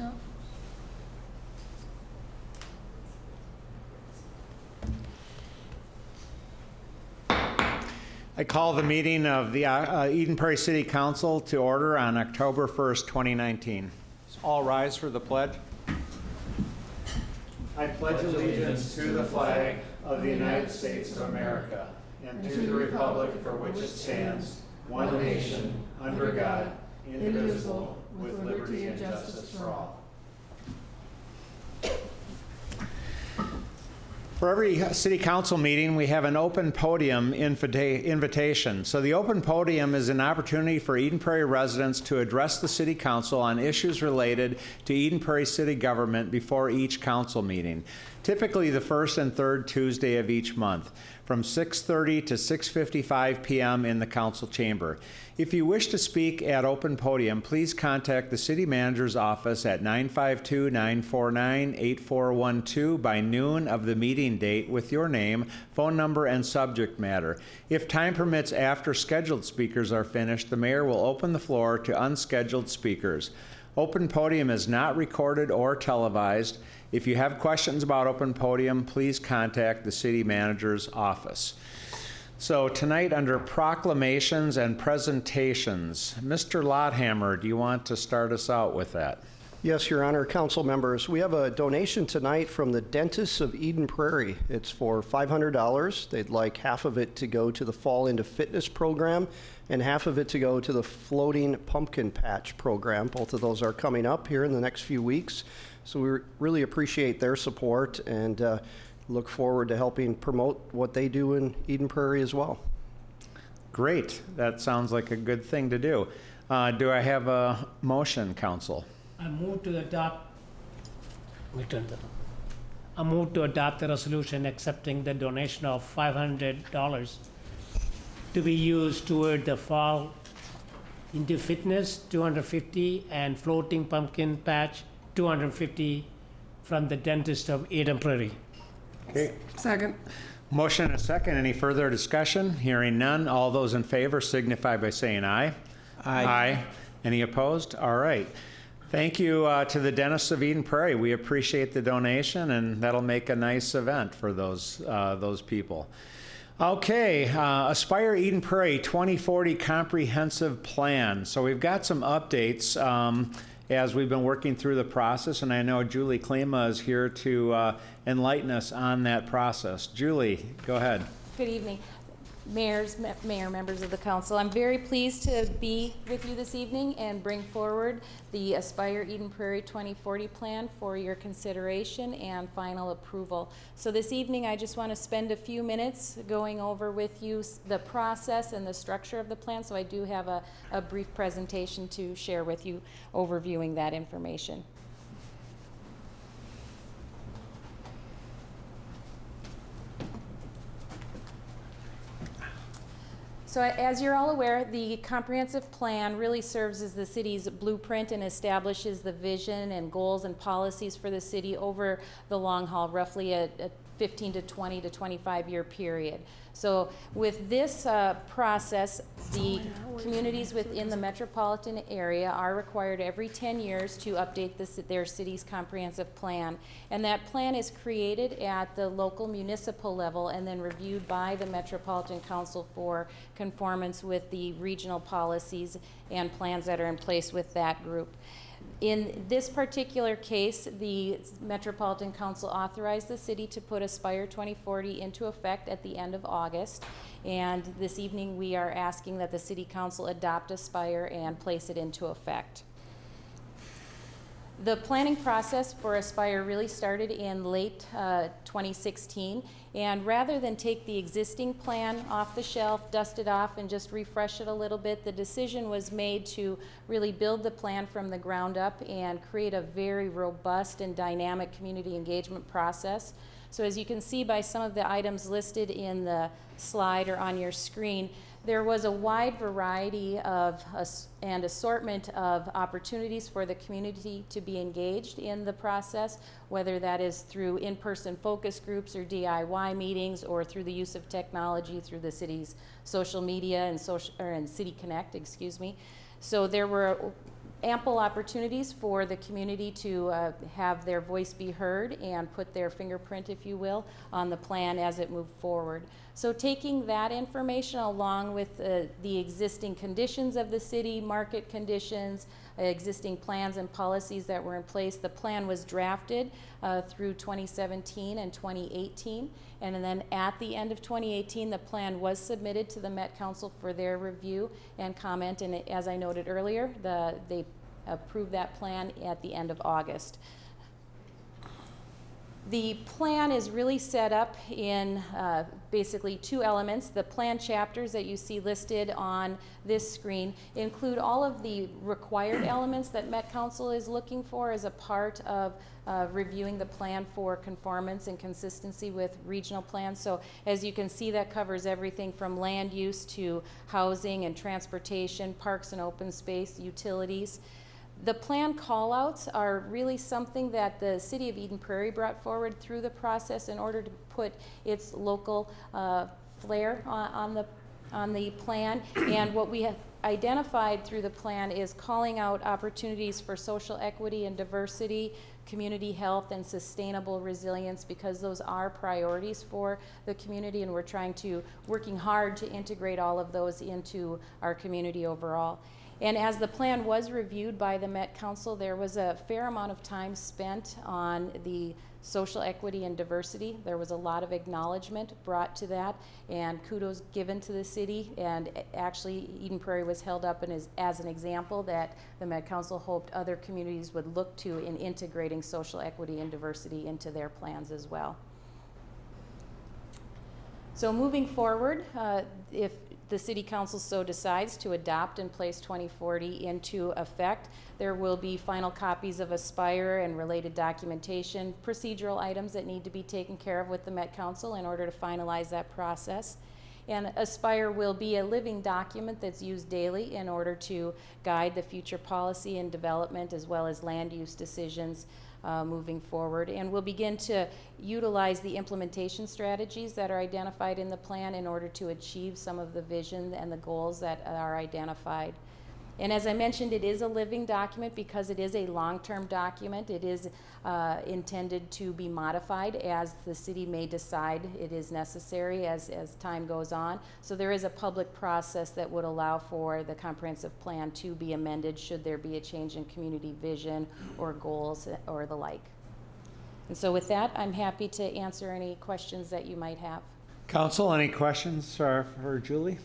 Oh. I call the meeting of the Eden Prairie City Council to order on October 1st, 2019. All rise for the pledge. I pledge allegiance to the flag of the United States of America and to the republic for which it stands, one nation, under God, indivisible, with liberty and justice for all. For every city council meeting, we have an open podium invitation. So the open podium is an opportunity for Eden Prairie residents to address the city council on issues related to Eden Prairie city government before each council meeting, typically the first and third Tuesday of each month, from 6:30 to 6:55 p.m. in the council chamber. If you wish to speak at open podium, please contact the city manager's office at 952-949-8412 by noon of the meeting date with your name, phone number, and subject matter. If time permits after scheduled speakers are finished, the mayor will open the floor to unscheduled speakers. Open podium is not recorded or televised. If you have questions about open podium, please contact the city manager's office. So tonight, under proclamations and presentations, Mr. Lothammer, do you want to start us out with that? Yes, Your Honor, council members. We have a donation tonight from the Dentists of Eden Prairie. It's for $500. They'd like half of it to go to the Fall into Fitness program and half of it to go to the Floating Pumpkin Patch program. Both of those are coming up here in the next few weeks. So we really appreciate their support and look forward to helping promote what they do in Eden Prairie as well. Great. That sounds like a good thing to do. Do I have a motion, council? I move to adopt the resolution accepting the donation of $500 to be used toward the Fall into Fitness, $250, and Floating Pumpkin Patch, $250 from the Dentist of Eden Prairie. Okay. Second. Motion and a second. Any further discussion? Hearing none. All those in favor signify by saying aye. Aye. Aye. Any opposed? All right. Thank you to the Dentists of Eden Prairie. We appreciate the donation, and that'll make a nice event for those people. Okay, Aspire Eden Prairie 2040 Comprehensive Plan. So we've got some updates as we've been working through the process, and I know Julie Klima is here to enlighten us on that process. Julie, go ahead. Good evening, mayor, members of the council. I'm very pleased to be with you this evening and bring forward the Aspire Eden Prairie 2040 plan for your consideration and final approval. So this evening, I just want to spend a few minutes going over with you the process and the structure of the plan. So I do have a brief presentation to share with you, overviewing that information. So as you're all aware, the comprehensive plan really serves as the city's blueprint and establishes the vision and goals and policies for the city over the long haul, roughly a 15 to 20 to 25 year period. So with this process, the communities within the metropolitan area are required every 10 years to update their city's comprehensive plan. And that plan is created at the local municipal level and then reviewed by the Metropolitan Council for conformance with the regional policies and plans that are in place with that group. In this particular case, the Metropolitan Council authorized the city to put Aspire 2040 into effect at the end of August. And this evening we are asking that the City Council adopt Aspire and place it into effect. The planning process for Aspire really started in late 2016, and rather than take the existing plan off the shelf, dust it off, and just refresh it a little bit, the decision was made to really build the plan from the ground up and create a very robust and dynamic community engagement process. So as you can see by some of the items listed in the slide or on your screen, there was a wide variety of and assortment of opportunities for the community to be engaged in the process, whether that is through in-person focus groups or DIY meetings, or through the use of technology through the city's social media and City Connect, excuse me. So there were ample opportunities for the community to have their voice be heard and put their fingerprint, if you will, on the plan as it moved forward. So taking that information along with the existing conditions of the city, market conditions, existing plans and policies that were in place, the plan was drafted through 2017 and 2018. And then at the end of 2018, the plan was submitted to the Met Council for their review and comment. And as I noted earlier, they approved that plan at the end of August. The plan is really set up in basically two elements. The plan chapters that you see listed on this screen include all of the required elements that Met Council is looking for as a part of reviewing the plan for conformance and consistency with regional plans. So as you can see, that covers everything from land use to housing and transportation, parks and open space, utilities. The plan callouts are really something that the City of Eden Prairie brought forward through the process in order to put its local flair on the plan. And what we have identified through the plan is calling out opportunities for social equity and diversity, community health, and sustainable resilience, because those are priorities for the community, and we're working hard to integrate all of those into our community overall. And as the plan was reviewed by the Met Council, there was a fair amount of time spent on the social equity and diversity. There was a lot of acknowledgement brought to that and kudos given to the city. And actually, Eden Prairie was held up as an example that the Met Council hoped other communities would look to in integrating social equity and diversity into their plans as well. So moving forward, if the City Council so decides to adopt and place 2040 into effect, there will be final copies of Aspire and related documentation, procedural items that need to be taken care of with the Met Council in order to finalize that process. And Aspire will be a living document that's used daily in order to guide the future policy and development as well as land use decisions moving forward. And we'll begin to utilize the implementation strategies that are identified in the plan in order to achieve some of the vision and the goals that are identified. And as I mentioned, it is a living document because it is a long-term document. It is intended to be modified as the city may decide it is necessary as time goes on. So there is a public process that would allow for the comprehensive plan to be amended should there be a change in community vision or goals or the like. And so with that, I'm happy to answer any questions that you might have. Council, any questions for Julie?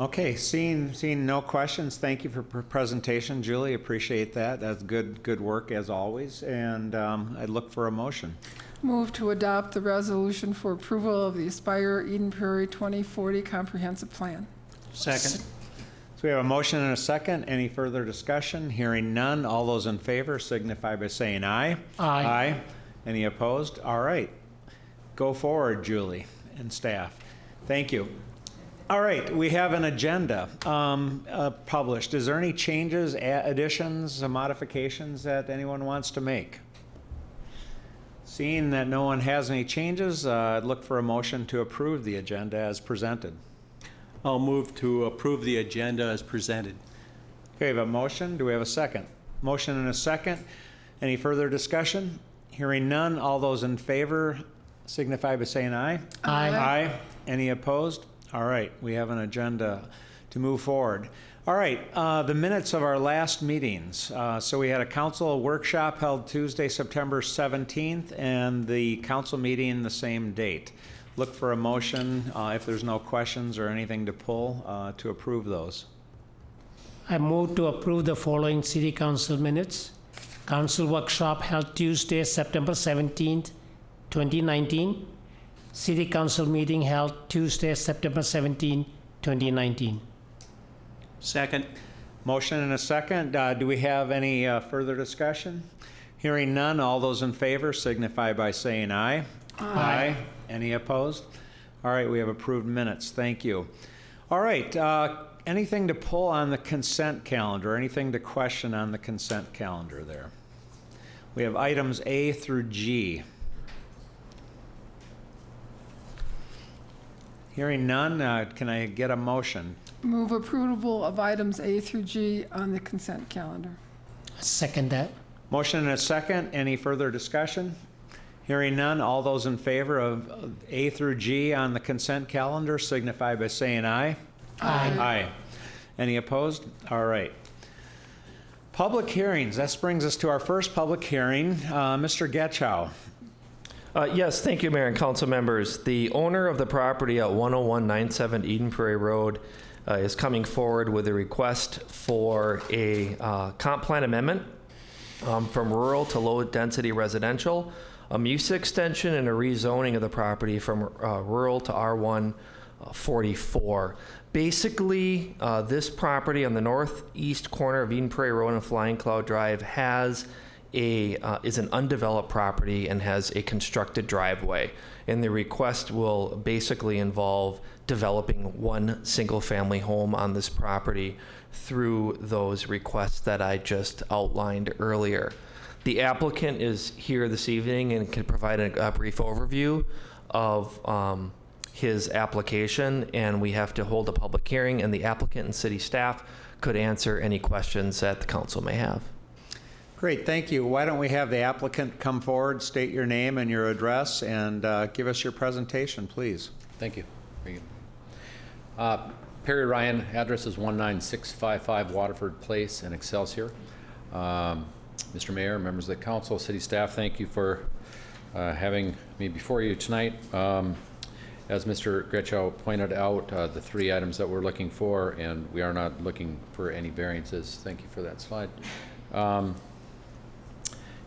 Okay, seeing no questions, thank you for presentation, Julie. Appreciate that. That's good work as always. And I'd look for a motion. Move to adopt the resolution for approval of the Aspire Eden Prairie 2040 Comprehensive Plan. Second. So we have a motion and a second. Any further discussion? Hearing none. All those in favor signify by saying aye. Aye. Aye. Any opposed? All right. Go forward, Julie and staff. Thank you. All right, we have an agenda published. Is there any changes, additions, modifications that anyone wants to make? Seeing that no one has any changes, I'd look for a motion to approve the agenda as presented. I'll move to approve the agenda as presented. Okay, we have a motion. Do we have a second? Motion and a second. Any further discussion? Hearing none, all those in favor signify by saying aye. Aye. Aye. Any opposed? All right, we have an agenda to move forward. All right, the minutes of our last meetings. So we had a council workshop held Tuesday, September 17th, and the council meeting the same date. Look for a motion, if there's no questions or anything to pull, to approve those. I move to approve the following city council minutes. Council workshop held Tuesday, September 17th, 2019. City Council meeting held Tuesday, September 17, 2019. Second. Motion and a second. Do we have any further discussion? Hearing none, all those in favor signify by saying aye. Aye. Any opposed? All right, we have approved minutes. Thank you. All right, anything to pull on the consent calendar? Anything to question on the consent calendar there? We have items A through G. Hearing none, can I get a motion Move approval of items A through G on the consent calendar. Second that. Motion and a second. Any further discussion? Hearing none, all those in favor of A through G on the consent calendar signify by saying aye. Aye. Aye. Any opposed? All right. Public hearings. This brings us to our first public hearing. Mr. Getchow. Yes, thank you, Mayor and council members. The owner of the property at 10197 Eden Prairie Road is coming forward with a request for a comp plan amendment from rural to low-density residential, a MUSA extension, and a rezoning of the property from rural to R1 44. Basically, this property on the northeast corner of Eden Prairie Road and Flying Cloud Drive is an undeveloped property and has a constructed driveway. And the request will basically involve developing one single-family home on this property through those requests that I just outlined earlier. The applicant is here this evening and can provide a brief overview of his application, and we have to hold a public hearing, and the applicant and city staff could answer any questions that the council may have. Great, thank you. Why don't we have the applicant come forward, state your name and your address, and give us your presentation, please. Thank you. Very good. Perry Ryan, address is 19655 Waterford Place in Excelsior. Mr. Mayor, members of the council, city staff, thank you for having me before you tonight. As Mr. Gretchow pointed out, the three items that we're looking for, and we are not looking for any variances. Thank you for that slide.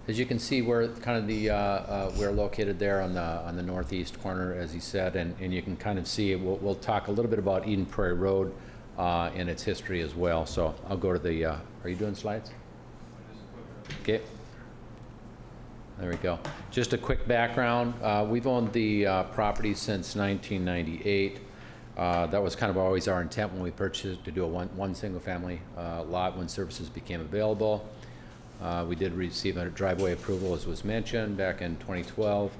As you can see, we're kind of we're located there on the northeast corner, as he said, and you can kind of see. We'll talk a little bit about Eden Prairie Road and its history as well. So I'll go to the. Are you doing slides? Okay. There we go. Just a quick background. We've owned the property since 1998. That was kind of always our intent when we purchased it, to do a one single family lot when services became available. We did receive a driveway approval, as was mentioned, back in 2012,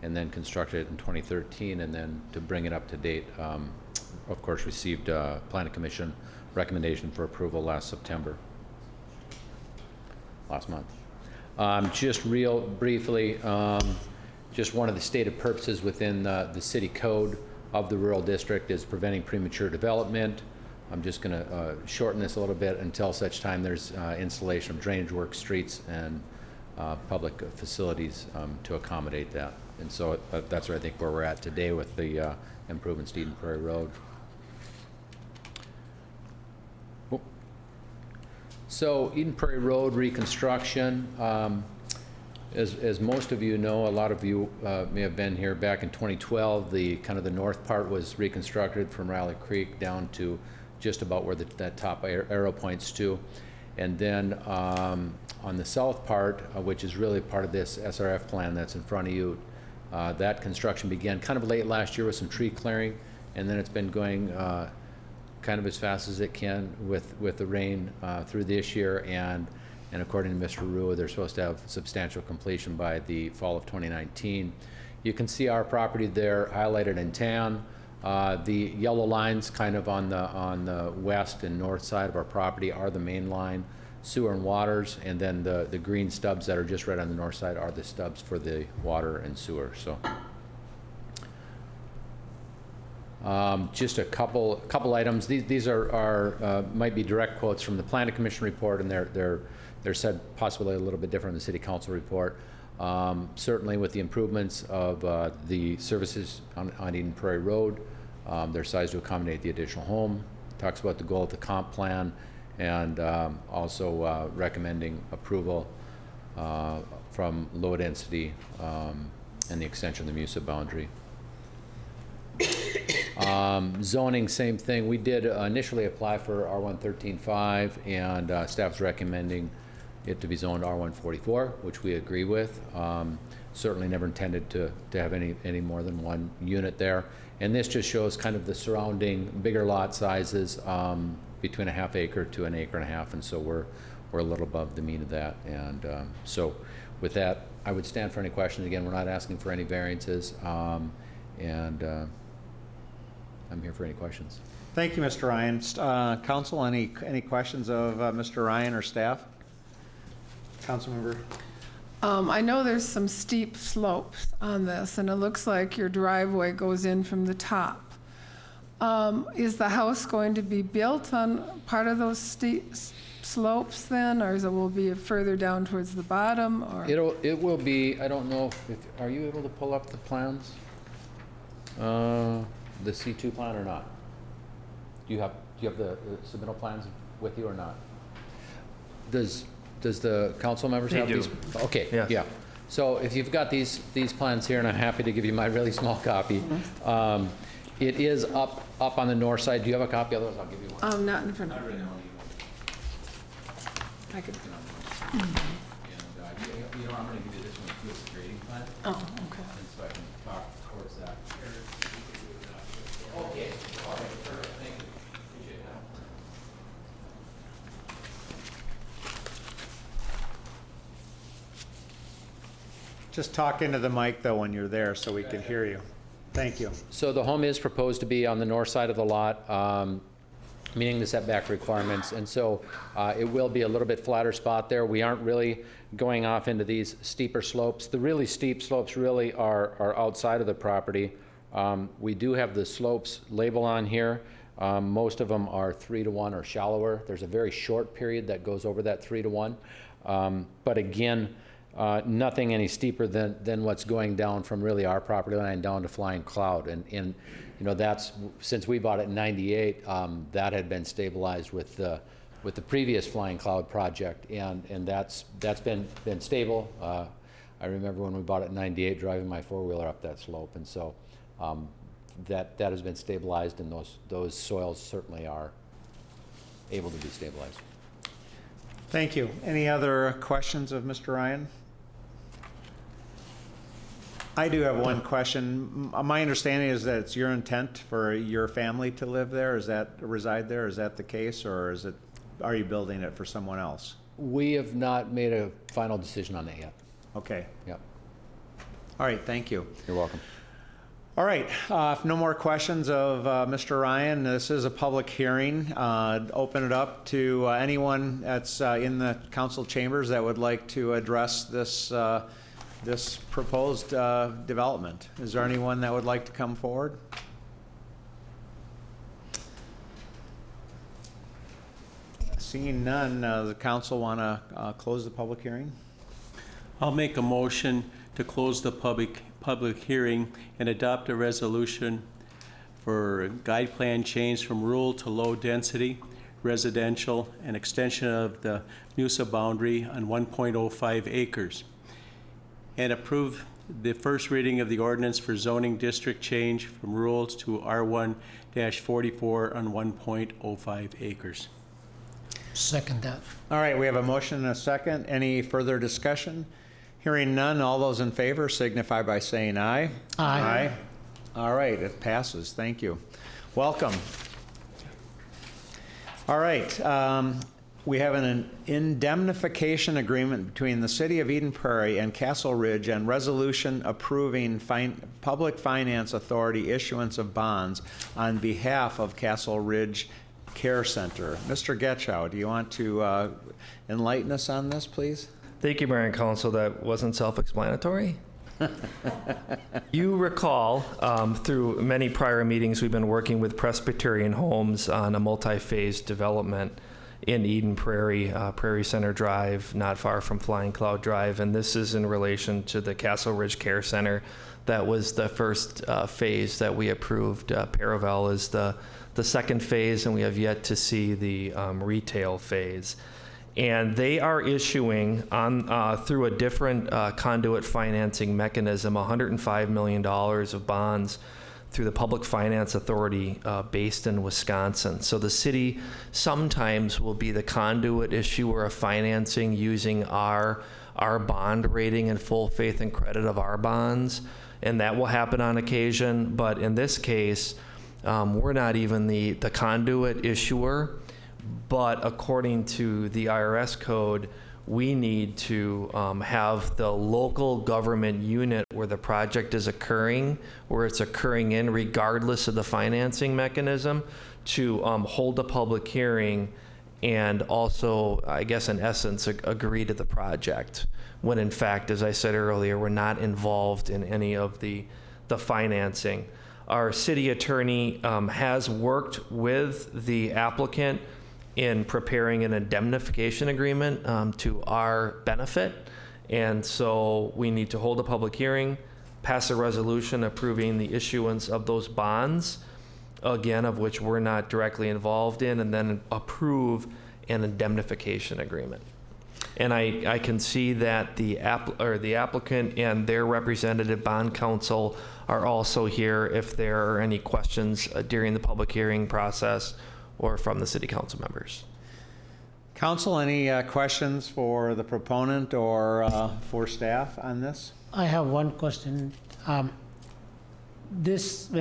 and then constructed it in 2013, and then to bring it up to date, of course, received Planning Commission recommendation for approval last month. Just real briefly, just one of the stated purposes within the city code of the rural district is preventing premature development. I'm just going to shorten this a little bit until such time there's installation of drainage work, streets, and public facilities to accommodate that. And so that's where I think where we're at today with the improvements to Eden Prairie Road. So Eden Prairie Road reconstruction, as most of you know, a lot of you may have been here back in 2012. The north part was reconstructed from Riley Creek down to just about where that top arrow points to, and then on the south part, which is really part of this SRF plan that's in front of you, that construction began kind of late last year with some tree clearing, and then it's been going kind of as fast as it can with the rain through this year, and according to Mr. Rua, they're supposed to have substantial completion by the fall of 2019. You can see our property there highlighted in tan. The yellow lines kind of on the west and north side of our property are the main line, sewer and waters, and then the green stubs that are just right on the north side are the stubs for the water and sewer. So just a couple items. These are might be direct quotes from the Planning Commission report, and they're said possibly a little bit different in the City Council report. Certainly with the improvements of the services on Eden Prairie Road, they're sized to accommodate the additional home. Talks about the goal of the comp plan, and also recommending approval from low density and the extension of the MUSA boundary. Zoning, same thing. We did initially apply for R113.5, and staff's recommending it to be zoned R144, which we agree with. Certainly never intended to have any more than one unit there. And this just shows kind of the surrounding bigger lot sizes between a ½ acre to an acre and a half, and so we're a little above the mean of that. And so with that, I would stand for any questions. Again, we're not asking for any variances, and I'm here for any questions. Thank you, Mr. Ryan. Council, any questions of Mr. Ryan or staff? Councilmember? I know there's some steep slopes on this, and it looks like your driveway goes in from the top. Is the house going to be built on part of those steep slopes then, or will it be further down towards the bottom? Or It will be, I don't know, are you able to pull up the plans? The C2 plan or not? Do you have the submittal plans with you or not? Does the council members They have do. these? Okay, Yes. yeah. So if you've got these plans here, and I'm happy to give you my really small copy. It is up on the north side. Do you have a copy? Otherwise, I'll give you one. not in front of me. I could. You know, I'm going to give you this one too, it's a grading plan. Oh, okay. And so I can talk towards that. Okay, all right, perfect, thank you. Appreciate that. Just talk into the mic, though, when you're there so we can hear you. Thank you. So the home is proposed to be on the north side of the lot, meeting the setback requirements, and so it will be a little bit flatter spot there. We aren't really going off into these steeper slopes. The really steep slopes really are outside of the property. We do have the slopes label on here. Most of them are 3-to-1 or shallower. There's a very short period that goes over that 3-to-1. But again, nothing any steeper than what's going down from really our property line down to Flying Cloud. And you know, that's, since we bought it in '98, that had been stabilized with the previous Flying Cloud project, and that's been stable. I remember when we bought it in '98, driving my four-wheeler up that slope, and so that has been stabilized, and those soils certainly are able to be stabilized. Thank you. Any other questions of Mr. Ryan? I do have one question. My understanding is that it's your intent for your family to live there, reside there? Is that the case, or are you building it for someone else? We have not made a final decision on that yet. Okay. Yep. All right, thank you. You're welcome. All right, if no more questions of Mr. Ryan, this is a public hearing. Open it up to anyone that's in the council chambers that would like to address this proposed development. Is there anyone that would like to come forward? Seeing none, the council want to close the public hearing? I'll make a motion to close the public hearing and adopt a resolution for guide plan change from rural to low density residential and extension of the NUSA boundary on 1.05 acres, and approve the first reading of the ordinance for zoning district change from rural to R1-44 on 1.05 acres. Second that. All right, we have a motion and a second. Any further discussion? Hearing none, all those in favor signify by saying aye. Aye. All right, it passes. Thank you. Welcome. All right, we have an indemnification agreement between the City of Eden Prairie and Castle Ridge and resolution approving Public Finance Authority issuance of bonds on behalf of Castle Ridge Care Center. Mr. Getchow, do you want to enlighten us on this, please? Thank you, Mayor and Council. That wasn't self-explanatory. You recall, through many prior meetings, we've been working with Presbyterian Homes on a multi-phase development in Eden Prairie, Prairie Center Drive, not far from Flying Cloud Drive, and this is in relation to the Castle Ridge Care Center. That was the first phase that we approved. Paravel is the second phase, and we have yet to see the retail phase. And they are issuing through a different conduit financing mechanism, $105 million of bonds through the Public Finance Authority based in Wisconsin. So the city sometimes will be the conduit issuer of financing using our bond rating and full faith and credit of our bonds, and that will happen on occasion. But in this case, we're not even the conduit issuer. But according to the IRS code, we need to have the local government unit where the project is occurring, where it's occurring in, regardless of the financing mechanism, to hold a public hearing and also, I guess in essence, agree to the project, when in fact, as I said earlier, we're not involved in any of the financing. Our city attorney has worked with the applicant in preparing an indemnification agreement to our benefit. And so we need to hold a public hearing, pass a resolution approving the issuance of those bonds, again, of which we're not directly involved in, and then approve an indemnification agreement. And I can see that the applicant and their representative bond counsel are also here if there are any questions during the public hearing process or from the city council members. Council, any questions for the proponent or for staff on this? I have one question. When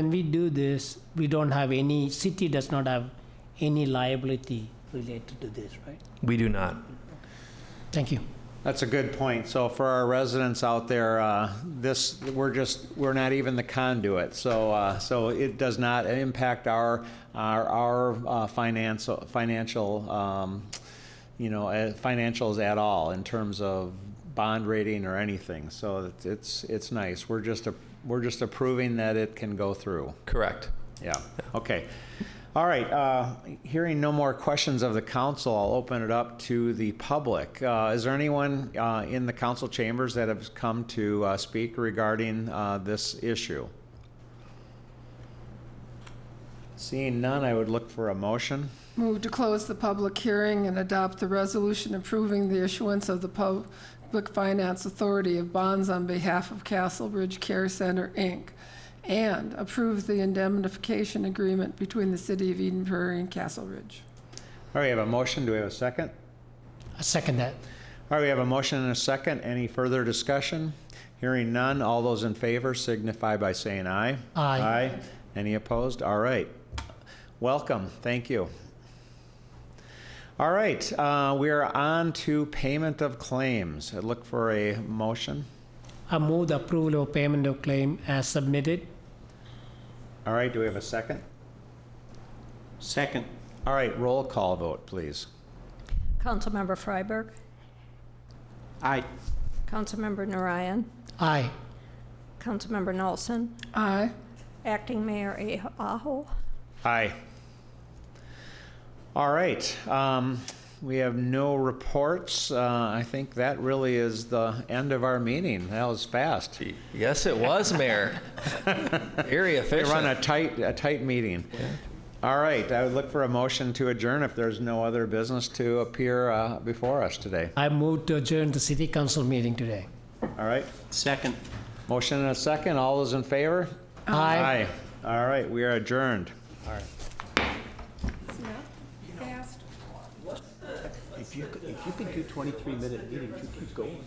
we do this, we don't have any, city does not have any liability related to this, right? We do not. Thank you. That's a good point. So for our residents out there, we're not even the conduit. So it does not impact our financials at all in terms of bond rating or anything. So it's nice. We're just approving that it can go through. Correct. Yeah. Okay. All right. Hearing no more questions of the council, I'll open it up to the public. Is there anyone in the council chambers that have come to speak regarding this issue? Seeing none, I would look for a motion. Move to close the public hearing and adopt the resolution approving the issuance of the Public Finance Authority of bonds on behalf of Castle Ridge Care Center, Inc., and approve the indemnification agreement between the City of Eden Prairie and Castle Ridge. All right, we have a motion. Do we have a second? I second that. All right, we have a motion and a second. Any further discussion? Hearing none, all those in favor signify by saying aye. Aye. Aye. Any opposed? All right. Welcome. Thank you. All right, we are on to payment of claims. I look for a motion. I move the approval of payment of claim as submitted. All right, do we have a second? Second. All right, roll call vote, please. Councilmember Freiberg, Aye. Councilmember Narayan, Aye. Councilmember Nelson, Aye. Acting Mayor Aho. Aye. All right, we have no reports. I think that really is the end of our meeting. That was fast. Yes, it was, Mayor. Very We efficient. run a tight meeting. Yeah. All right, I would look for a motion to adjourn if there's no other business to appear before us today. I move to adjourn the city council meeting today. All right, Second. motion and a second. All those in favor? Aye. Aye. All right, we are adjourned. If you could do 23-minute meetings, you keep going.